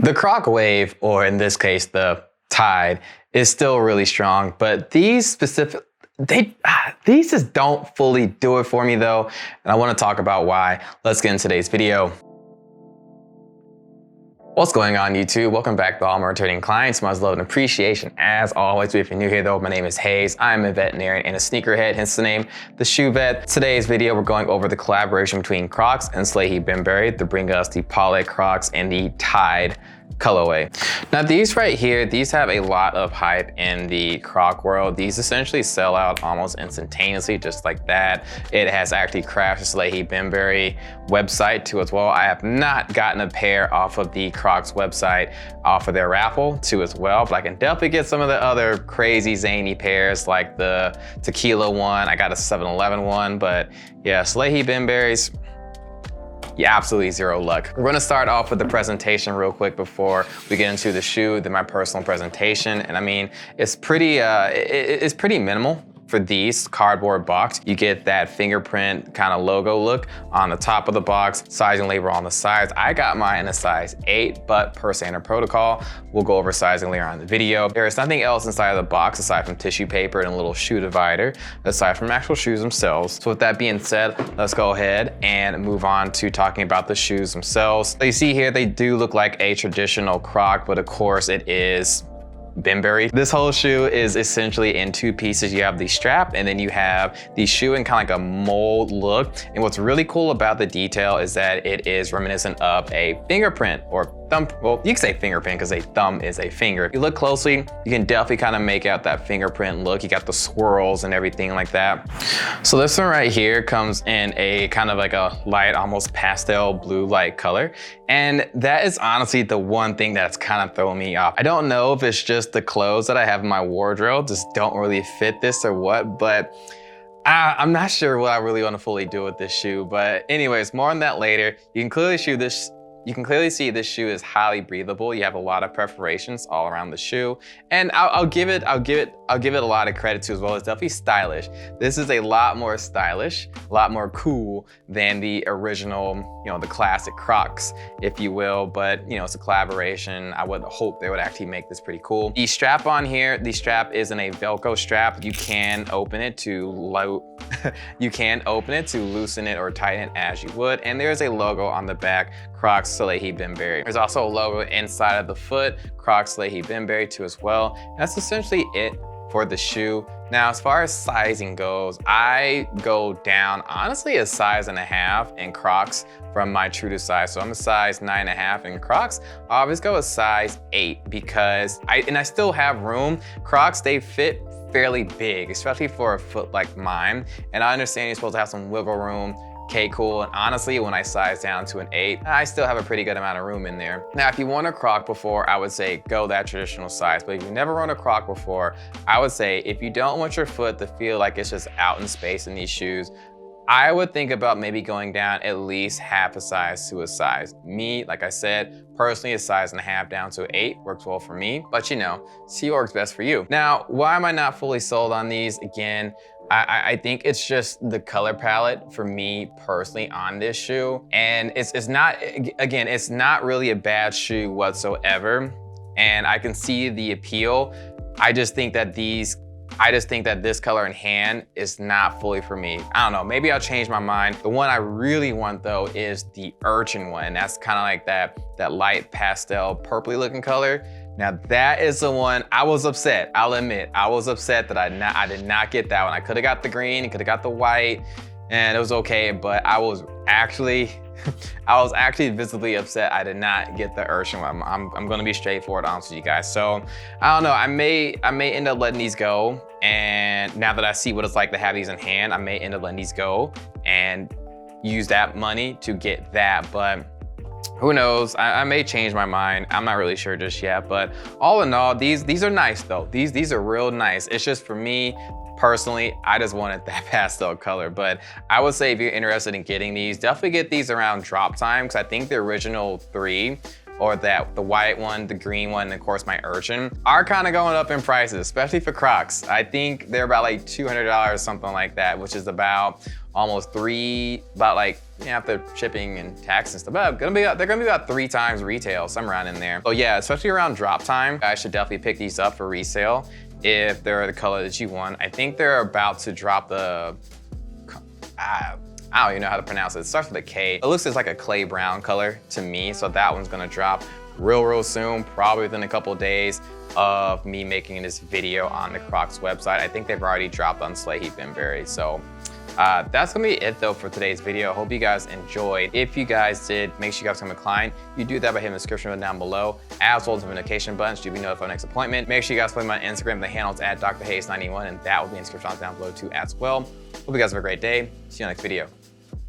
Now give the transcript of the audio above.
The Croc wave, or in this case, the Tide, is still really strong, but these these just don't fully do it for me though. And I want to talk about why. Let's get into today's video. What's going on, YouTube? Welcome back to all my returning clients. Much love and appreciation as always. If you're new here though, my name is Hayes. I'm a veterinarian and a sneakerhead, hence the name, The Shoe Vet. Today's video, we're going over the collaboration between Crocs and Salehe Bembury to bring us the Pollock Crocs and the Tide colorway. Now these right here, these have a lot of hype in the Croc world. These essentially sell out almost instantaneously, just like that. It has actually crashed the Salehe Bembury website too as well. I have not gotten a pair off of the Crocs website off of their raffle too as well, but I can definitely get some of the other crazy zany pairs like the tequila one. I got a 7-Eleven one, but yeah, Salehe Bembury's, yeah, absolutely zero luck. We're gonna start off with the presentation real quick before we get into the shoe, then my personal presentation. And I mean, it's pretty minimal. For these cardboard box, you get that fingerprint kind of logo look on the top of the box, sizing label on the sides. I got mine in a size 8, but per standard protocol, we'll go over sizing later on in the video. There is nothing else inside of the box aside from tissue paper and a little shoe divider, aside from actual shoes themselves. So with that being said, let's go ahead and move on to talking about the shoes themselves. So you see here, they do look like a traditional Croc, but of course it is Bembury. This whole shoe is essentially in two pieces. You have the strap and then you have the shoe in kind of like a mold look. And what's really cool about the detail is that it is reminiscent of a fingerprint or thumb. Well, you can say fingerprint because a thumb is a finger. If you look closely, you can definitely kind of make out that fingerprint look. You got the swirls and everything like that. So this one right here comes in a kind of like a light, almost pastel blue light color. And that is honestly the one thing that's kind of throwing me off. I don't know if it's just the clothes that I have in my wardrobe just don't really fit this or what, but I'm not sure what I really want to fully do with this shoe. But anyways, more on that later. You can clearly see this shoe is highly breathable. You have a lot of perforations all around the shoe, and I'll give it a lot of credit to as well. It's definitely stylish. This is a lot more stylish, a lot more cool than the original, you know, the classic Crocs, if you will. But you know, it's a collaboration. I would hope they would actually make this pretty cool. The strap on here, the strap is in a Velcro strap. You can open it to loosen it or tighten it as you would. And there's a logo on the back, Crocs Salehe Bembury. There's also a logo inside of the foot, Crocs Salehe Bembury too as well. And that's essentially it for the shoe. Now, as far as sizing goes, I go down honestly a size and a half in Crocs from my true to size. So I'm a size 9.5 in Crocs. I always go a size 8 because I still have room. Crocs, they fit fairly big, especially for a foot like mine. And I understand you're supposed to have some wiggle room. Okay, cool. And honestly, when I size down to an 8, I still have a pretty good amount of room in there. Now, if you worn a Croc before, I would say go that traditional size. But if you've never worn a Croc before, I would say if you don't want your foot to feel like it's just out in space in these shoes, I would think about maybe going down at least half a size to a size. Me, like I said, personally a size and a half down to 8 works well for me, but you know, see what works best for you. Now, why am I not fully sold on these? Again, I think it's just the color palette for me personally on this shoe. And it's not really a bad shoe whatsoever. And I can see the appeal. I just think that this color in hand is not fully for me. I don't know, maybe I'll change my mind. The one I really want though is the urchin one. That's kind of like that light pastel purpley looking color. Now that is the one I was upset. I'll admit, I was upset that I did not get that one. I could have got the green, could have got the white, and it was okay, but I was actually visibly upset I did not get the urchin one. I'm gonna be straightforward honest with you guys. So I don't know, I may end up letting these go. And now that I see what it's like to have these in hand, I may end up letting these go and use that money to get that. But who knows? I may change my mind. I'm not really sure just yet. But all in all, these are nice though. These are real nice. It's just for me, personally, I just wanted that pastel color. But I would say if you're interested in getting these, definitely get these around drop time, because I think the original 3, or the white one, the green one, and of course my urchin, are kind of going up in prices, especially for Crocs. I think they're about like $200, something like that, which is about almost about like, after shipping and tax and stuff, but they're gonna be about 3 times retail, somewhere around in there. So yeah, especially around drop time, you guys should definitely pick these up for resale if they're the color that you want. I think they're about to drop the, I don't even know how to pronounce it. It starts with a K. It looks like a clay brown color to me, so that one's gonna drop real soon, probably within a couple of days of me making this video on the Crocs website. I think they've already dropped on Salehe Bembury. So that's gonna be it though for today's video. Hope you guys enjoyed. If you guys did, make sure you guys become a client. You do that by hitting the description button down below, as well as the notification button so you'll be notified of the next appointment. Make sure you guys follow me on Instagram. The handle is @drhayes91, and that will be in the description down below too as well. Hope you guys have a great day. See you on the next video.